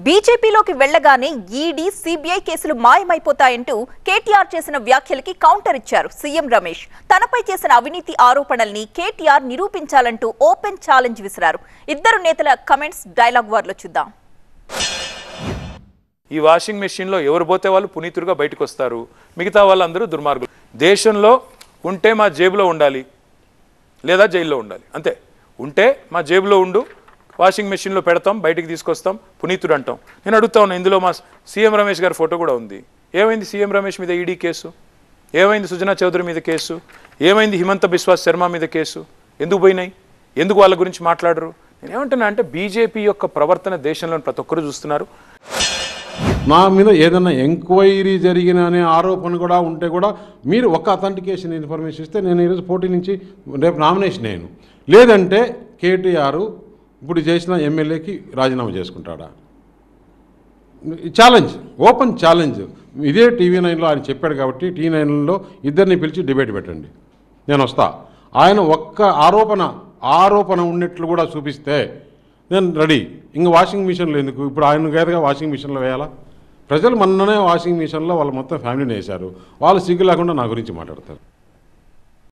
బీజేపీలోకి వెళ్లగానే ED CBI కేసులు మాయమైపోతాయంటూ కేటీఆర్ చేసిన వ్యాఖ్యలకి కౌంటర్ ఇచ్చారు సీఎం రమేష్. తనపై చేసిన అవినీతి ఆరోపణల్ని కేటీఆర్ నిరూపించాలంటూ ఓపెన్ ఛాలెంజ్ విసిరారు. ఇద్దరు నేతల కమెంట్స్ డైలాగ్ వార్లో చూద్దాం. ఈ వాషింగ్ మెషిన్లో ఎవరు పోతే వాళ్ళు పునీతులుగా బయటకు వస్తారు, మిగతా వాళ్ళందరూ దుర్మార్గులు. దేశంలో ఉంటే మా జేబులో ఉండాలి, లేదా జైల్లో ఉండాలి, అంతే. ఉంటే మా జేబులో ఉండు, వాషింగ్ మెషిన్లో పెడతాం, బయటికి తీసుకొస్తాం, పునీతుడు అంటాం. నేను అడుగుతా ఉన్నా, ఇందులో మా సీఎం రమేష్ గారి ఫోటో కూడా ఉంది. ఏమైంది సీఎం రమేష్ మీద ఈడీ కేసు? ఏమైంది సుజనా చౌదరి మీద కేసు? ఏమైంది హిమంత బిశ్వాస్ శర్మ మీద కేసు? ఎందుకు పోయినాయి? ఎందుకు వాళ్ళ గురించి మాట్లాడరు? నేను ఏమంటున్నా అంటే బీజేపీ యొక్క ప్రవర్తన దేశంలోని ప్రతి ఒక్కరు చూస్తున్నారు. నా మీద ఏదైనా ఎంక్వైరీ జరిగిన అనే ఆరోపణ కూడా ఉంటే కూడా మీరు ఒక అథెంటికేషన్ ఇన్ఫర్మేషన్ ఇస్తే నేను ఈరోజు పోటీ నుంచి రేపు నామినేషన్ నేను, లేదంటే కేటీఆర్ ఇప్పుడు చేసిన ఎమ్మెల్యేకి రాజీనామా చేసుకుంటాడా? Challenge, open challenge. ఇదే టీవీ9లో ఆయన చెప్పాడు కాబట్టి టీవీ9లో ఇద్దరిని పిలిచి డిబేట్ పెట్టండి, నేను వస్తా. ఆయన ఒక్క ఆరోపణ ఉన్నట్లు కూడా చూపిస్తే నేను రెడీ. ఇంక వాషింగ్ మిషన్లు ఎందుకు? ఇప్పుడు ఆయన గారుగా వాషింగ్ మిషన్లో వేయాలా? ప్రజలు మొన్ననే వాషింగ్ మిషన్లో వాళ్ళ మొత్తం ఫ్యామిలీని వేశారు. వాళ్ళు సిగ్గు లేకుండా నా గురించి మాట్లాడతారు.